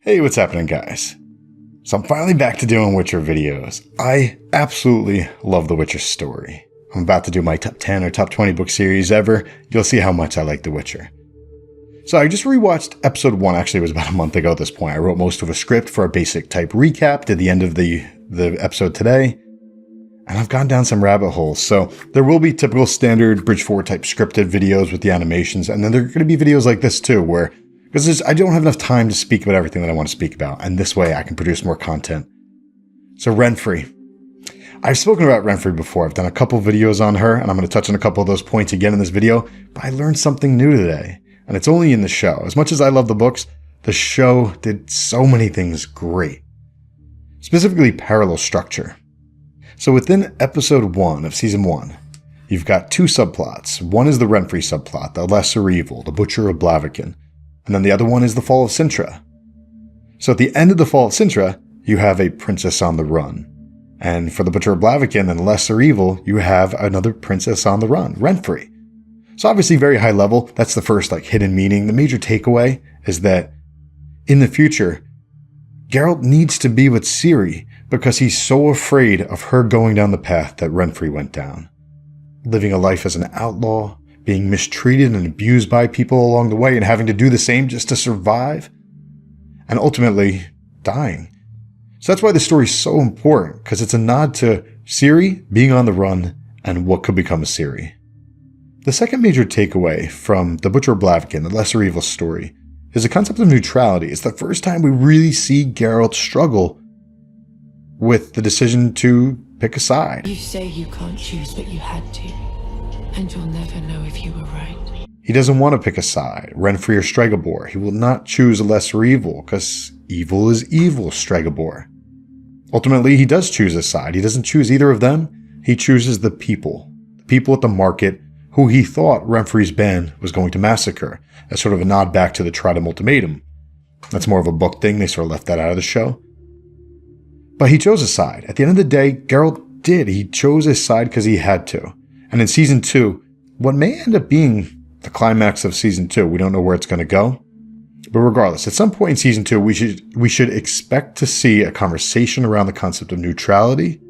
Hey, what's happening, guys? So I'm finally back to doing Witcher videos. I absolutely love the Witcher story. I'm about to do my top 10 or top 20 book series ever. You'll see how much I like The Witcher. So I just rewatched episode 1, actually it was about a month ago at this point. I wrote most of a script for a basic type recap, did the end of the episode today, and I've gone down some rabbit holes. So there will be typical standard Bridge 4 type scripted videos with the animations, and then there are going to be videos like this too, where because I don't have enough time to speak about everything that I want to speak about, and this way I can produce more content. So Renfri. I've spoken about Renfri before. I've done a couple videos on her, and I'm going to touch on a couple of those points again in this video, but I learned something new today, and it's only in the show. As much as I love the books, the show did so many things great. Specifically parallel structure. So within episode 1 of season 1, you've got two subplots. One is the Renfri subplot, the Lesser Evil, the Butcher of Blaviken. And then the other one is the Fall of Sintra. So at the end of the Fall of Sintra, you have a princess on the run. And for the Butcher of Blaviken and Lesser Evil, you have another princess on the run, Renfri. So obviously very high level, that's the first hidden meaning. The major takeaway is that in the future, Geralt needs to be with Ciri because he's so afraid of her going down the path that Renfri went down. Living a life as an outlaw, being mistreated and abused by people along the way and having to do the same just to survive, and ultimately dying. So that's why the story is so important, because it's a nod to Ciri being on the run and what could become of Ciri. The second major takeaway from The Butcher of Blaviken, the Lesser Evil story, is the concept of neutrality. It's the first time we really see Geralt struggle with the decision to pick a side. You say you can't choose, but you had to. And you'll never know if you were right. He doesn't want to pick a side, Renfri or Stregobor. He will not choose a lesser evil, because evil is evil, Stregobor. Ultimately, he does choose a side. He doesn't choose either of them. He chooses the people at the market who he thought Renfri's band was going to massacre, as sort of a nod back to the Tritum Ultimatum. That's more of a book thing. They sort of left that out of the show. But he chose a side. At the end of the day, Geralt did. He chose his side because he had to. And in Season 2, what may end up being the climax of Season 2, we don't know where it's going to go. But regardless, at some point in Season 2, we should expect to see a conversation around the concept of neutrality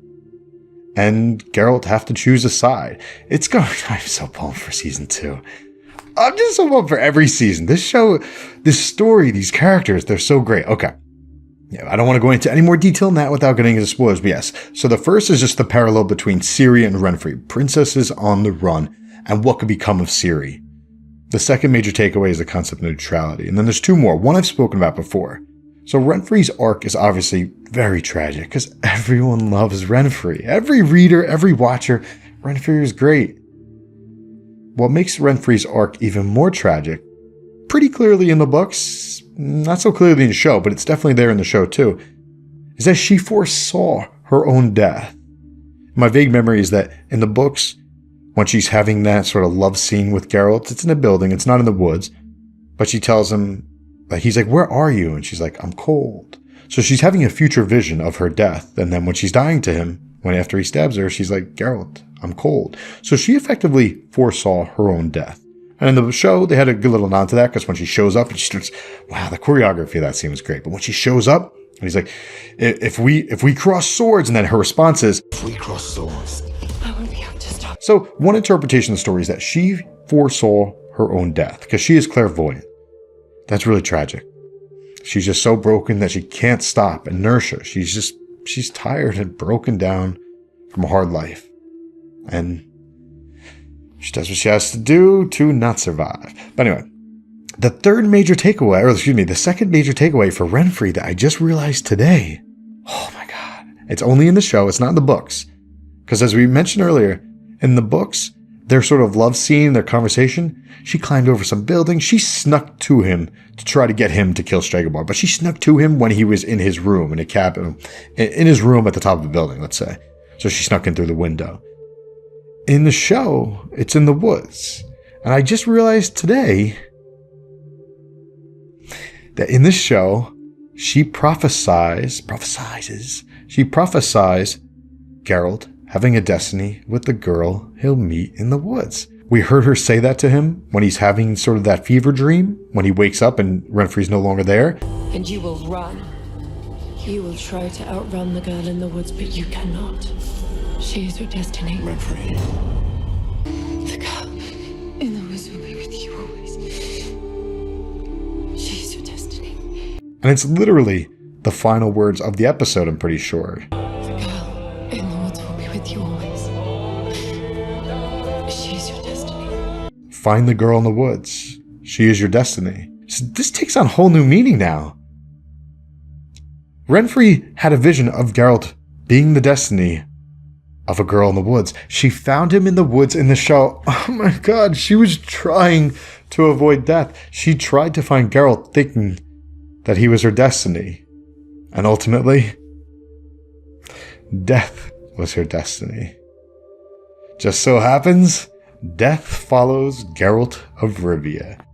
and Geralt have to choose a side. I'm so pumped for Season 2. I'm just so pumped for every season. This show, this story, these characters, they're so great. Okay. Yeah, I don't want to go into any more detail than that without getting into spoilers, but yes. So the first is just the parallel between Ciri and Renfri, princesses on the run, and what could become of Ciri. The second major takeaway is the concept of neutrality. And then there's two more. One I've spoken about before. So Renfri's arc is obviously very tragic because everyone loves Renfri. Every reader, every watcher, Renfri is great. What makes Renfri's arc even more tragic, pretty clearly in the books, not so clearly in the show, but it's definitely there in the show too, is that she foresaw her own death. My vague memory is that in the books, when she's having that sort of love scene with Geralt, it's in a building, it's not in the woods, but she tells him, he's like, "Where are you?" And she's like, "I'm cold." So she's having a future vision of her death, and then when she's dying to him, after he stabs her, she's like, "Geralt, I'm cold." So she effectively foresaw her own death. And in the show, they had a good little nod to that, because when she shows up and she starts, wow, the choreography of that scene was great. But when she shows up, and he's like, if we cross swords, and then her response is, "If we cross swords, I won't be able to stop." So one interpretation of the story is that she foresaw her own death, because she is clairvoyant. That's really tragic. She's just so broken that she can't stop inertia. She's tired and broken down from a hard life. And she does what she has to do to not survive. But anyway, the second major takeaway for Renfri that I just realized today. Oh my God. It's only in the show. It's not in the books. Because as we mentioned earlier, in the books, their sort of love scene, their conversation, she climbed over some building. She snuck to him to try to get him to kill Stregobor. But she snuck to him when he was in his room, in a cabin, in his room at the top of the building, let's say. So she snuck in through the window. In the show, it's in the woods. And I just realized today that in this show, she prophesies Geralt having a destiny with the girl he'll meet in the woods. We heard her say that to him when he's having sort of that fever dream, when he wakes up and Renfri's no longer there. And you will run. You will try to outrun the girl in the woods, but you cannot. She is your destiny. Renfri. The girl in the woods will be with you always. She is your destiny. And it's literally the final words of the episode, I'm pretty sure. The girl in the woods will be with you always. She is your destiny. Find the girl in the woods. She is your destiny. So this takes on whole new meaning now. Renfri had a vision of Geralt being the destiny of a girl in the woods. She found him in the woods in the show. Oh my god, she was trying to avoid death. She tried to find Geralt thinking that he was her destiny. And ultimately, death was her destiny. Just so happens, death follows Geralt of Rivia.